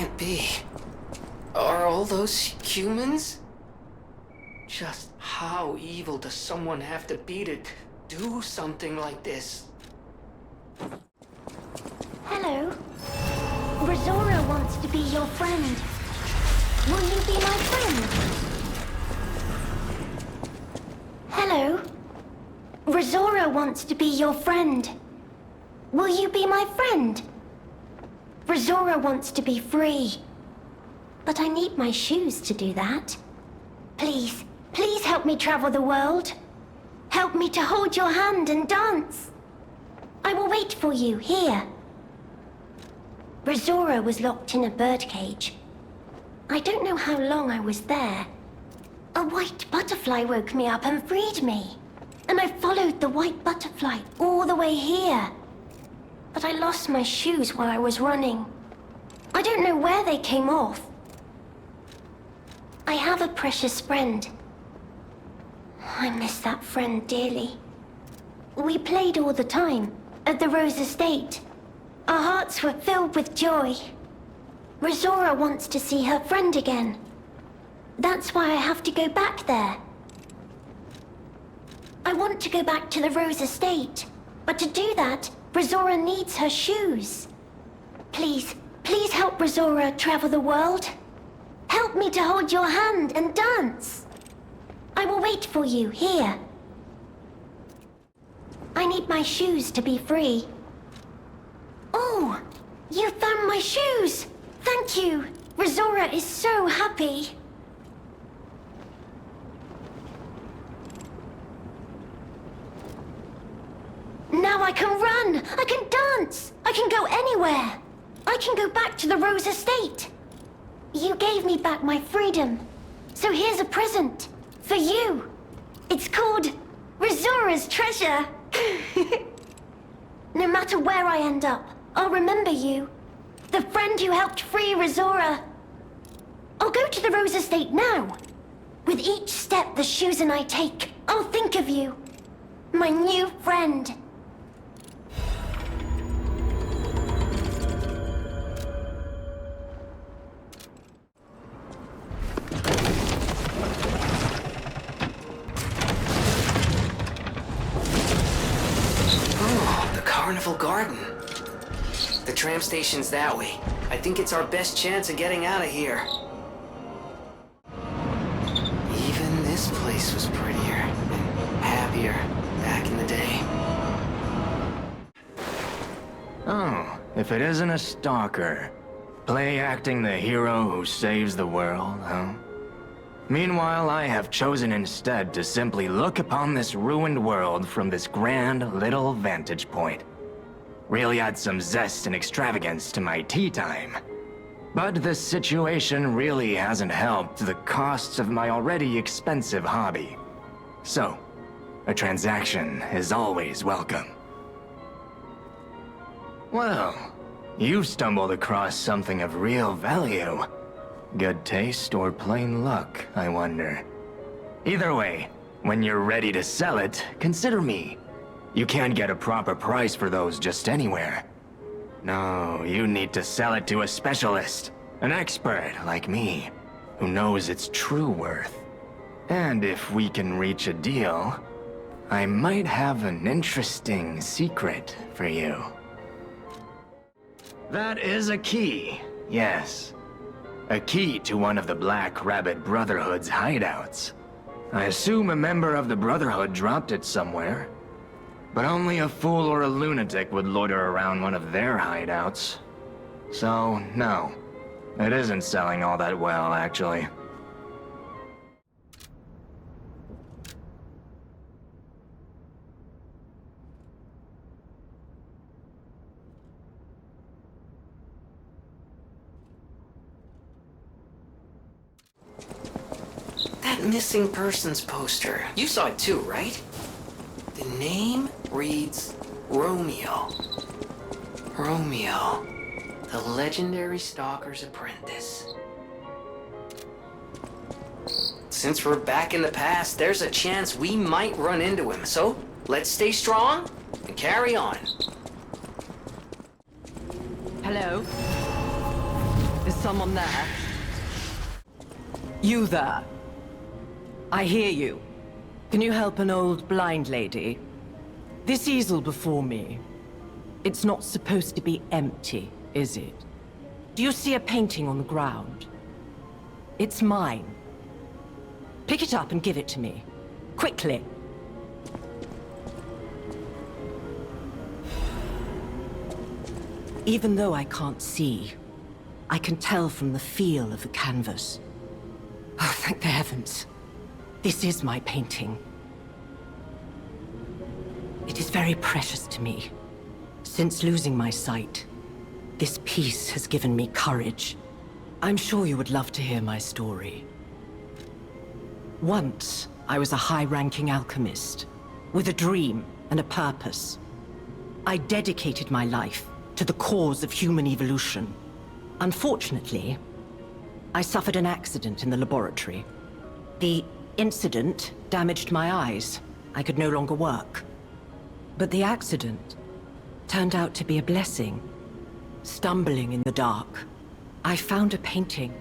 can't be. Are all those humans? Just how evil does someone have to be to do something like this? Hello. Rosora wants to be your friend. Will you be my friend? Hello. Rosora wants to be your friend. Will you be my friend? Rosora wants to be free. But I need my shoes to do that. Please, please help me travel the world. Help me to hold your hand and dance. I will wait for you here. Rosora was locked in a birdcage. I don't know how long I was there. A white butterfly woke me up and freed me. And I followed the white butterfly all the way here. But I lost my shoes while I was running. I don't know where they came off. I have a precious friend. I miss that friend dearly. We played all the time at the Rose Estate. Our hearts were filled with joy. Rosora wants to see her friend again. That's why I have to go back there. I want to go back to the Rose Estate. But to do that, Rosora needs her shoes. Please, please help Rosora travel the world. Help me to hold your hand and dance. I will wait for you here. I need my shoes to be free. Oh, you found my shoes. Thank you. Rosora is so happy. Now I can run. I can dance. I can go anywhere. I can go back to the Rose Estate. You gave me back my freedom. So here's a present. For you. It's called Rosora's Treasure. No matter where I end up, I'll remember you. The friend who helped free Rosora. I'll go to the Rose Estate now. With each step the shoes and I take, I'll think of you. My new friend. Carnival Garden. The tram station's that way. I think it's our best chance of getting out of here. Even this place was prettier and happier back in the day. Oh, if it isn't a stalker. Play acting the hero who saves the world, huh? Meanwhile, I have chosen instead to simply look upon this ruined world from this grand little vantage point. Really add some zest and extravagance to my tea time. But this situation really hasn't helped the costs of my already expensive hobby. So, a transaction is always welcome. Well, you've stumbled across something of real value. Good taste or plain luck, I wonder. Either way, when you're ready to sell it, consider me. You can't get a proper price for those just anywhere. No, you need to sell it to a specialist, an expert like me, who knows its true worth. And if we can reach a deal, I might have an interesting secret for you. That is a key, yes. A key to one of the Black Rabbit Brotherhood's hideouts. I assume a member of the Brotherhood dropped it somewhere. But only a fool or a lunatic would loiter around one of their hideouts. So, no. It isn't selling all that well, actually. That missing persons poster. You saw it too, right? The name reads Romeo. Romeo, the legendary stalker's apprentice. Since we're back in the past, there's a chance we might run into him. So, let's stay strong and carry on. Hello? Is someone there? You there? I hear you. Can you help an old blind lady? This easel before me, it's not supposed to be empty, is it? Do you see a painting on the ground? It's mine. Pick it up and give it to me. Quickly. Even though I can't see, I can tell from the feel of the canvas. Oh, thank the heavens. This is my painting. It is very precious to me. Since losing my sight, this piece has given me courage. I'm sure you would love to hear my story. Once, I was a high-ranking alchemist, with a dream and a purpose. I dedicated my life to the cause of human evolution. Unfortunately, I suffered an accident in the laboratory. The incident damaged my eyes. I could no longer work. But the accident turned out to be a blessing. Stumbling in the dark, I found a painting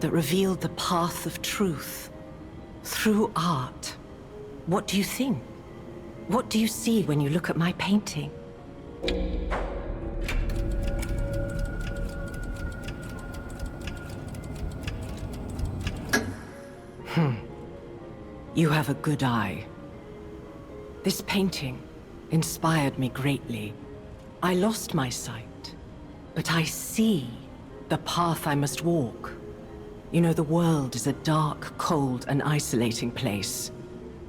that revealed the path of truth through art. What do you think? What do you see when you look at my painting? You have a good eye. This painting inspired me greatly. I lost my sight, but I see the path I must walk. You know, the world is a dark, cold, and isolating place.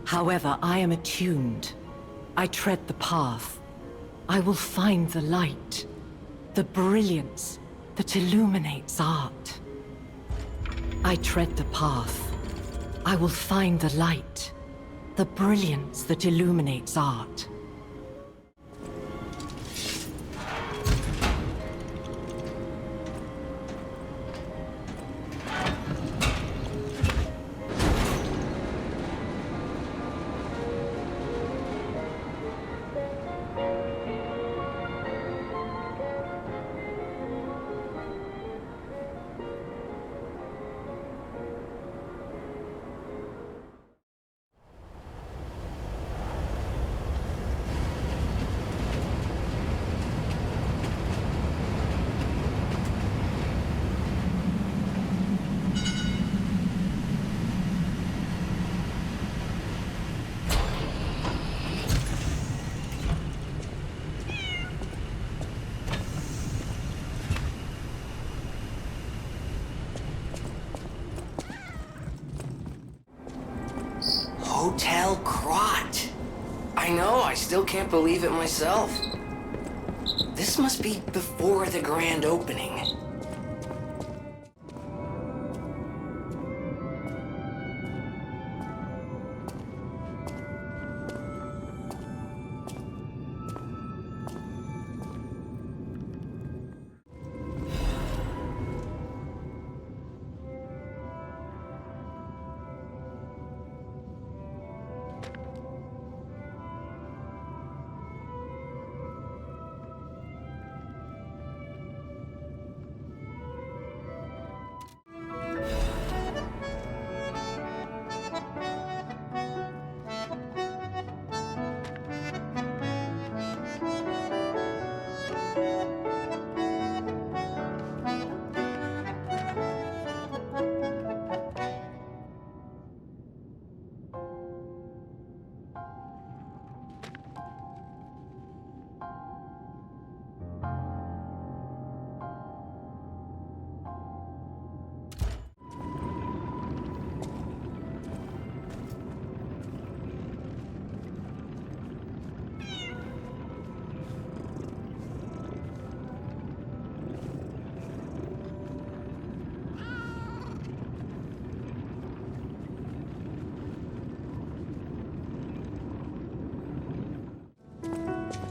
However, I am attuned. I tread the path. I will find the light, the brilliance that illuminates art. I tread the path. I will find the light, the brilliance that illuminates art. Hotel Crot. I know, I still can't believe it myself. This must be before the grand opening.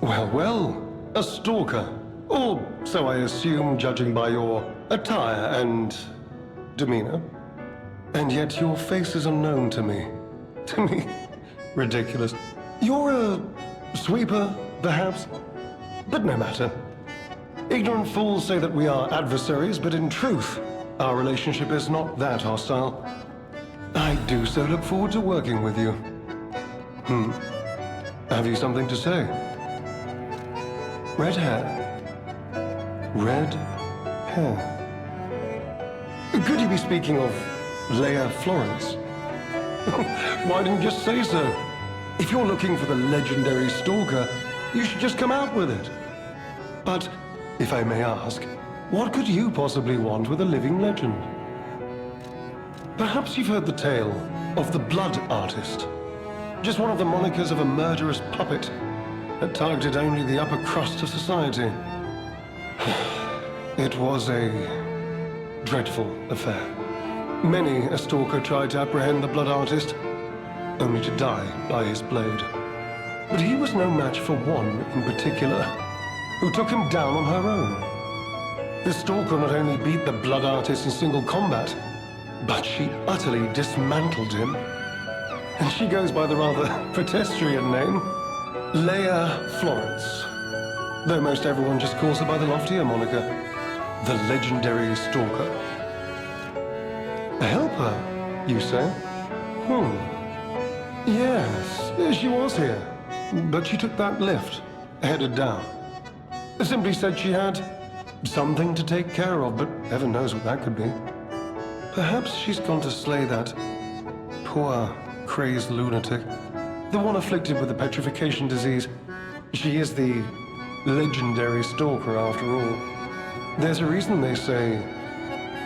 Well, well, a stalker. Or so I assume, judging by your attire and demeanor. And yet your face is unknown to me. To me? Ridiculous. You're a sweeper, perhaps? But no matter. Ignorant fools say that we are adversaries, but in truth, our relationship is not that hostile. I do so look forward to working with you. Have you something to say? Red hair. Red hair. Could you be speaking of Leia Florence? Why didn't you just say so? If you're looking for the legendary stalker, you should just come out with it. But, if I may ask, what could you possibly want with a living legend? Perhaps you've heard the tale of the Blood Artist. Just one of the monikers of a murderous puppet that targeted only the upper crust of society. It was a dreadful affair. Many a stalker tried to apprehend the Blood Artist, only to die by his blade. But he was no match for one in particular, who took him down on her own. The stalker not only beat the Blood Artist in single combat, but she utterly dismantled him. And she goes by the rather pedestrian name, Leia Florence. Though most everyone just calls her by the loftier moniker, the legendary stalker. Help her, you say? Yes, she was here. But she took that lift, headed down. Simply said she had something to take care of, but heaven knows what that could be. Perhaps she's gone to slay that poor, crazed lunatic. The one afflicted with the petrification disease. She is the legendary stalker after all. There's a reason they say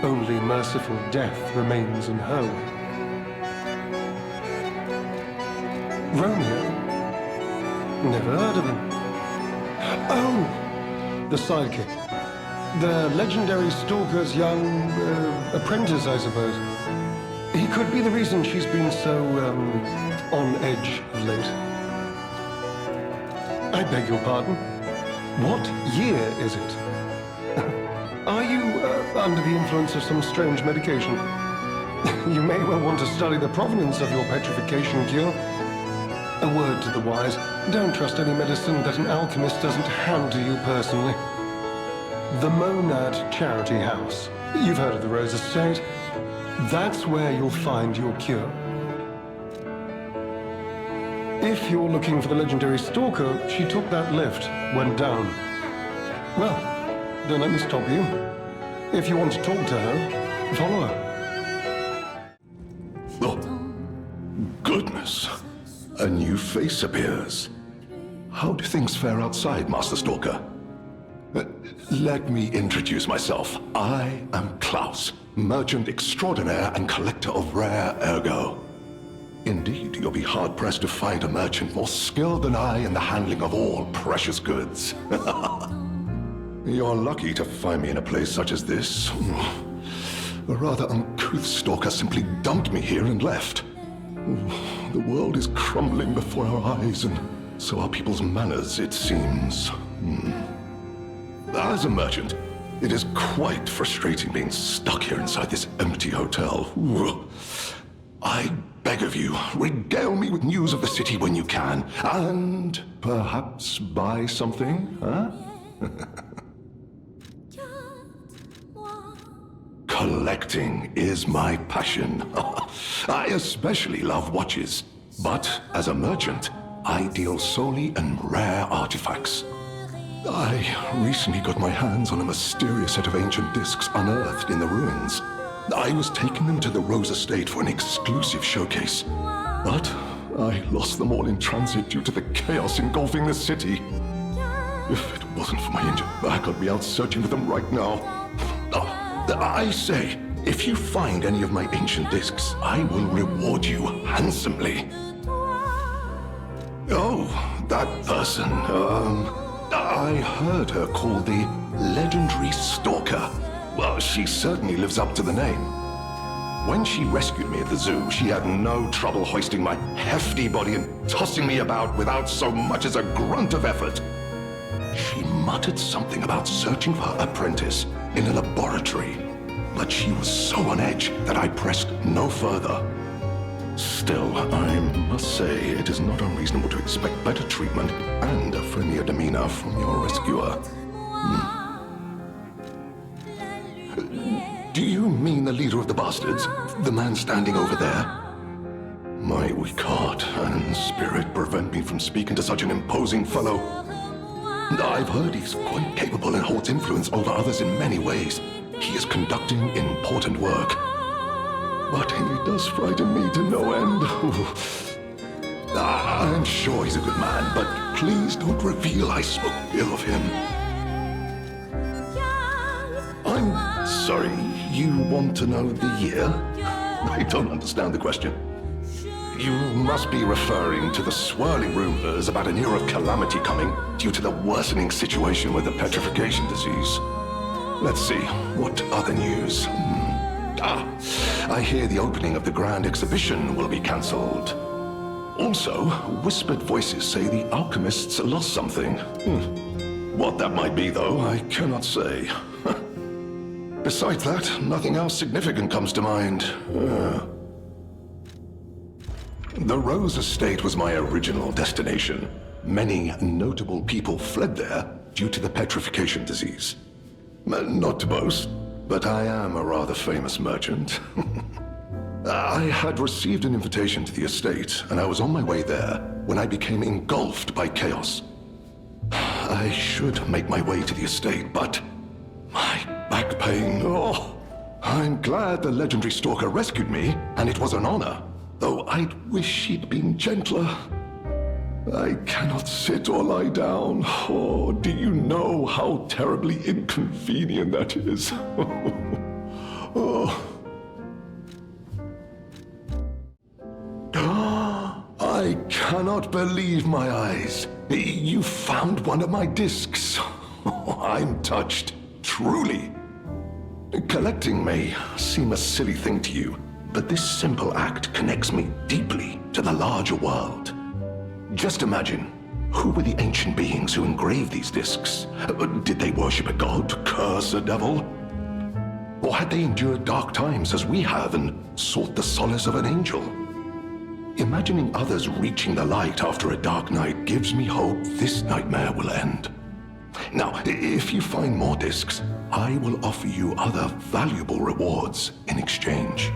only merciful death remains in hell. Romeo? Never heard of him. Oh! The sidekick. The legendary stalker's young apprentice, I suppose. He could be the reason she's been so, on edge of late. I beg your pardon? What year is it? Are you under the influence of some strange medication? You may well want to study the provenance of your petrification cure. A word to the wise, don't trust any medicine that an alchemist doesn't hand to you personally. The Monad Charity House. You've heard of the Rose Estate. That's where you'll find your cure. If you're looking for the legendary stalker, she took that lift, went down. Well, don't let me stop you. If you want to talk to her, follow her. Oh, goodness. A new face appears. How do things fare outside, Master Stalker? Let me introduce myself. I am Klaus, merchant extraordinaire and collector of rare ergo. Indeed, you'll be hard-pressed to find a merchant more skilled than I in the handling of all precious goods. You're lucky to find me in a place such as this. A rather uncouth stalker simply dumped me here and left. The world is crumbling before our eyes, and so are people's manners, it seems. As a merchant, it is quite frustrating being stuck here inside this empty hotel. I beg of you, regale me with news of the city when you can, and perhaps buy something, huh? Collecting is my passion. I especially love watches, but as a merchant, I deal solely in rare artifacts. I recently got my hands on a mysterious set of ancient discs unearthed in the ruins. I was taking them to the Rose Estate for an exclusive showcase, but I lost them all in transit due to the chaos engulfing the city. If it wasn't for my injured back, I'd be out searching for them right now. I say, if you find any of my ancient discs, I will reward you handsomely. Oh, that person, I heard her called the legendary stalker. Well, she certainly lives up to the name. When she rescued me at the zoo, she had no trouble hoisting my hefty body and tossing me about without so much as a grunt of effort. She muttered something about searching for her apprentice in a laboratory, but she was so on edge that I pressed no further. Still, I must say, it is not unreasonable to expect better treatment and a friendlier demeanor from your rescuer. Do you mean the leader of the bastards? The man standing over there? My weak heart and spirit prevent me from speaking to such an imposing fellow. I've heard he's quite capable and holds influence over others in many ways. He is conducting important work. But he does frighten me to no end. I'm sure he's a good man, but please don't reveal I spoke ill of him. I'm sorry, you want to know the year? I don't understand the question. You must be referring to the swirling rumors about an era of calamity coming due to the worsening situation with the petrification disease. Let's see, what other news? I hear the opening of the grand exhibition will be cancelled. Also, whispered voices say the alchemists lost something. What that might be, though, I cannot say. Besides that, nothing else significant comes to mind. The Rose Estate was my original destination. Many notable people fled there due to the petrification disease. Not to boast, but I am a rather famous merchant. I had received an invitation to the estate, and I was on my way there when I became engulfed by chaos. I should make my way to the estate, but my back pain, I'm glad the legendary stalker rescued me, and it was an honor, though I'd wish he'd been gentler. I cannot sit or lie down. Oh, do you know how terribly inconvenient that is? I cannot believe my eyes. You found one of my discs. I'm touched, truly. Collecting may seem a silly thing to you, but this simple act connects me deeply to the larger world. Just imagine, who were the ancient beings who engraved these discs? Did they worship a god, curse a devil? Or had they endured dark times as we have and sought the solace of an angel? Imagining others reaching the light after a dark night gives me hope this nightmare will end. Now, if you find more discs, I will offer you other valuable rewards in exchange.